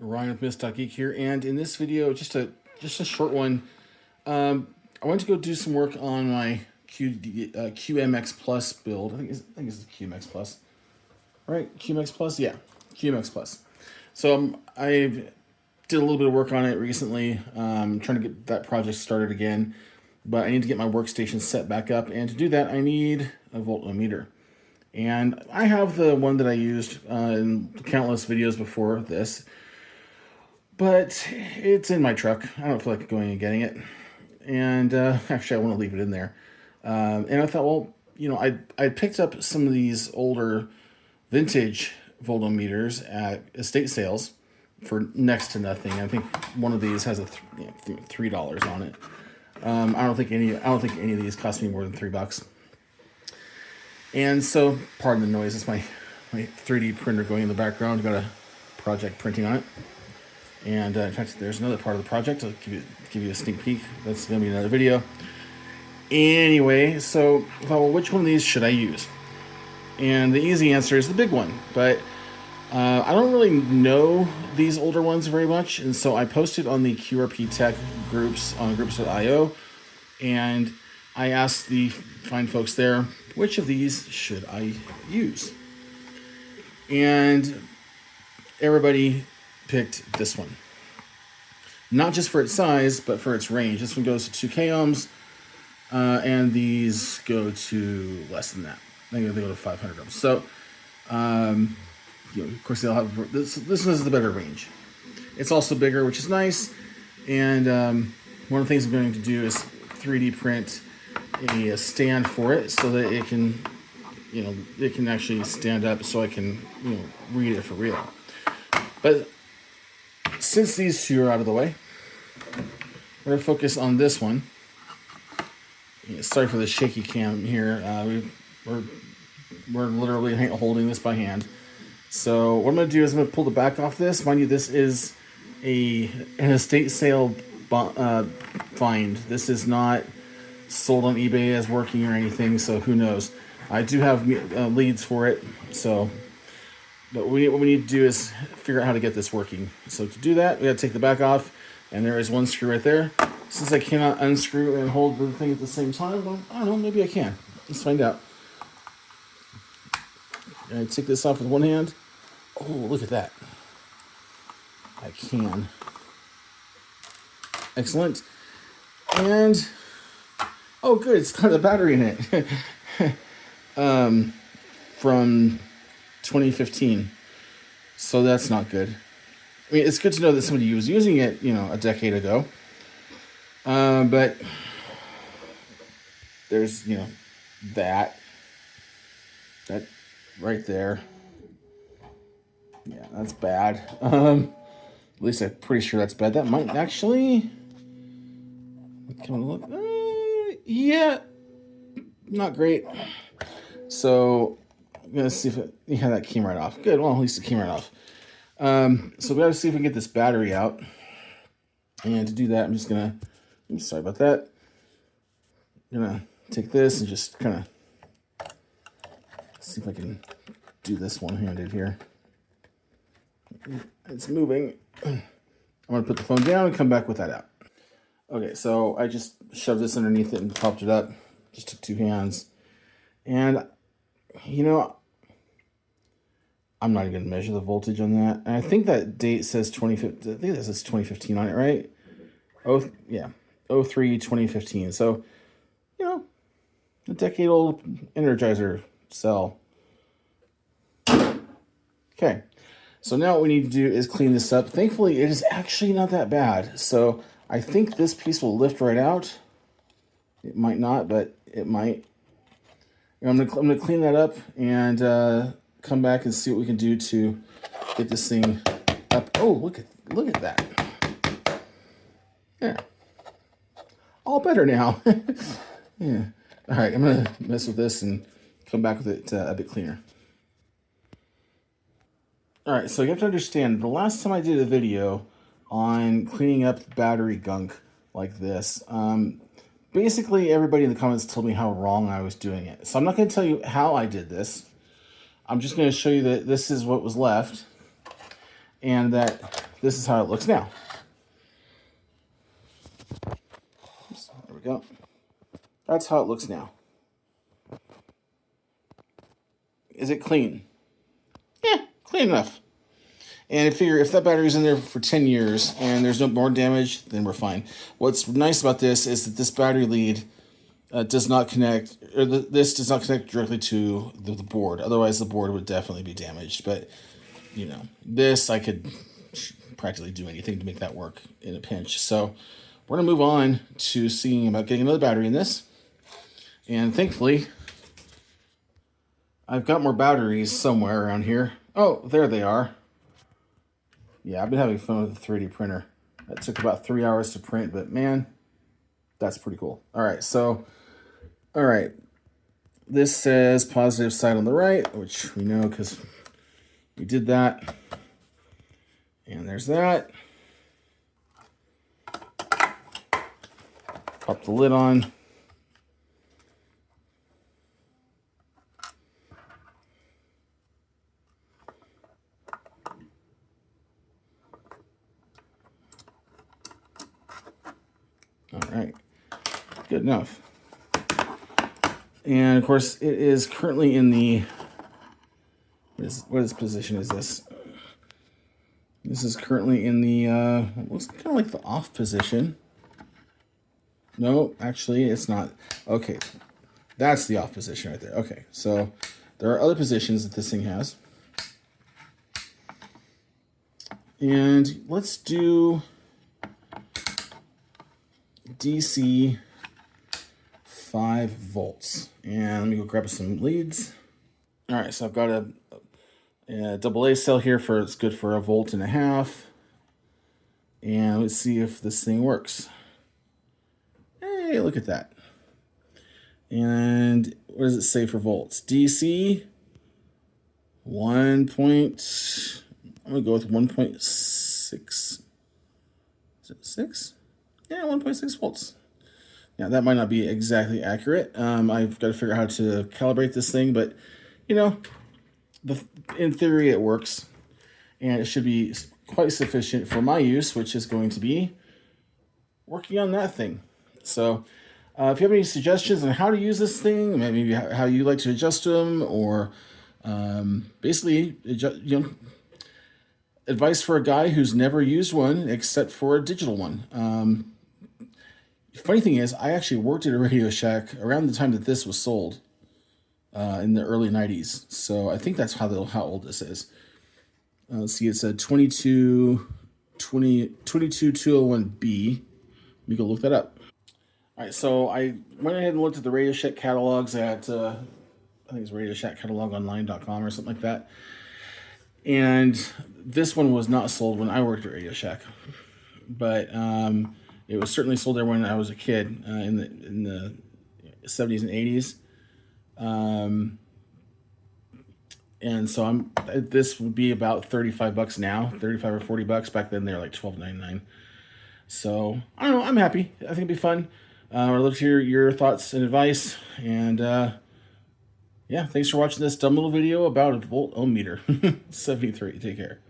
Ryan with Miss.Geek here, and in this video, just a short one, I went to go do some work on my QMX Plus build. I think it's the QMX Plus, right? QMX Plus, yeah, QMX Plus. So I did a little bit of work on it recently, trying to get that project started again, but I need to get my workstation set back up, and to do that, I need a voltmeter. And I have the one that I used in countless videos before this, but it's in my truck. I don't feel like going and getting it. And actually, I want to leave it in there. And I thought, well, I picked up some of these older vintage voltmeters at estate sales for next to nothing. I think one of these has a $3 on it. I don't think any of these cost me more than $3. And so, pardon the noise. It's my 3D printer going in the background. I've got a project printing on it. And in fact, there's another part of the project. I'll give you a sneak peek. That's going to be another video. Anyway, so I thought, well, which one of these should I use? And the easy answer is the big one. But I don't really know these older ones very much. And so I posted on the QRP Tech groups on groups.io. And I asked the fine folks there, which of these should I use? And everybody picked this one. Not just for its size, but for its range. This one goes to 2K ohms, and these go to less than that. I think they go to 500 ohms. So, of course, they'll have this. This one is the better range. It's also bigger, which is nice. And one of the things I'm going to do is 3D print a stand for it so that it can, it can actually stand up, so I can, read it for real. But since these two are out of the way, we're going to focus on this one. Sorry for the shaky cam here. We're literally holding this by hand. So what I'm going to do is I'm going to pull the back off this. Mind you, this is an estate sale find. This is not sold on eBay as working or anything, so who knows. I do have leads for it, so... But what we need to do is figure out how to get this working. So to do that, we got to take the back off, and there is one screw right there. Since I cannot unscrew and hold the thing at the same time, well, I don't know, maybe I can. Let's find out. I take this off with one hand. Oh, look at that. I can. Excellent. And, oh good, it's got a battery in it. From 2015. So that's not good. I mean, it's good to know that somebody was using it, a decade ago. But there's, that right there. Yeah, that's bad. At least I'm pretty sure that's bad. That might actually... Can we look? Yeah, not great. So... I'm going to see if that came right off. Good, well, at least it came right off. So we got to see if we can get this battery out. And to do that, I'm just going to, sorry about that. I'm going to take this and just kind of see if I can do this one-handed here. It's moving. I'm going to put the phone down and come back with that out. Okay, so I just shoved this underneath it and popped it up. Just took two hands. And, I'm not even going to measure the voltage on that. And I think that date says 2015. I think that says 2015 on it, right? Oh, yeah. 03-2015. So, a decade-old Energizer cell. Okay. So now what we need to do is clean this up. Thankfully, it is actually not that bad. So I think this piece will lift right out. It might not, but it might. I'm gonna clean that up and come back and see what we can do to get this thing up. Oh, look at that. Yeah, all better now. Yeah. All right, I'm gonna mess with this and come back with it a bit cleaner. All right, so you have to understand, the last time I did a video on cleaning up battery gunk like this, basically everybody in the comments told me how wrong I was doing it. So I'm not going to tell you how I did this. I'm just going to show you that this is what was left, and that this is how it looks now. Oops, there we go. That's how it looks now. Is it clean? Yeah, clean enough. And I figure if that battery's in there for 10 years and there's no more damage, then we're fine. What's nice about this is that this battery lead does not connect, or this does not connect directly to the board. Otherwise, the board would definitely be damaged. But, you know, this, I could practically do anything to make that work in a pinch. So we're going to move on to seeing about getting another battery in this. And thankfully, I've got more batteries somewhere around here. Oh, there they are. Yeah, I've been having fun with the 3D printer. That took about 3 hours to print, but man, that's pretty cool. All right, so, all right. This says positive side on the right, which we know because we did that. And there's that. Pop the lid on. All right, good enough. And of course, it is currently in the, what position is this? This is currently in the, looks kind of like the off position. No, actually, it's not. Okay, that's the off position right there. Okay, so there are other positions that this thing has. And let's do DC 5 volts. And let me go grab some leads. All right, so I've got a AA cell here for, it's good for 1.5 volts. And let's see if this thing works. Hey, look at that. And what does it say for volts? DC 1. I'm gonna go with 1.6. Is it 6? Yeah, 1.6 volts. Now that might not be exactly accurate. I've got to figure out how to calibrate this thing, but you know, in theory it works, and it should be quite sufficient for my use, which is going to be working on that thing. So if you have any suggestions on how to use this thing, maybe how you like to adjust them, or basically, you know, advice for a guy who's never used one except for a digital one. Funny thing is, I actually worked at a Radio Shack around the time that this was sold in the early 90s. So I think that's how old this is. Let's see, it said 22201B. Let me go look that up. All right, so I went ahead and looked at the Radio Shack catalogs at, I think it's RadioShackCatalogOnline.com or something like that. And this one was not sold when I worked at Radio Shack. But it was certainly sold there when I was a kid in the 70s and 80s. And so this would be about $35 now, 35 or $40. Back then they were like $12.99. So I don't know, I'm happy. I think it'd be fun. I'd love to hear your thoughts and advice. And yeah, thanks for watching this dumb little video about a volt ohm meter. 73. Take care.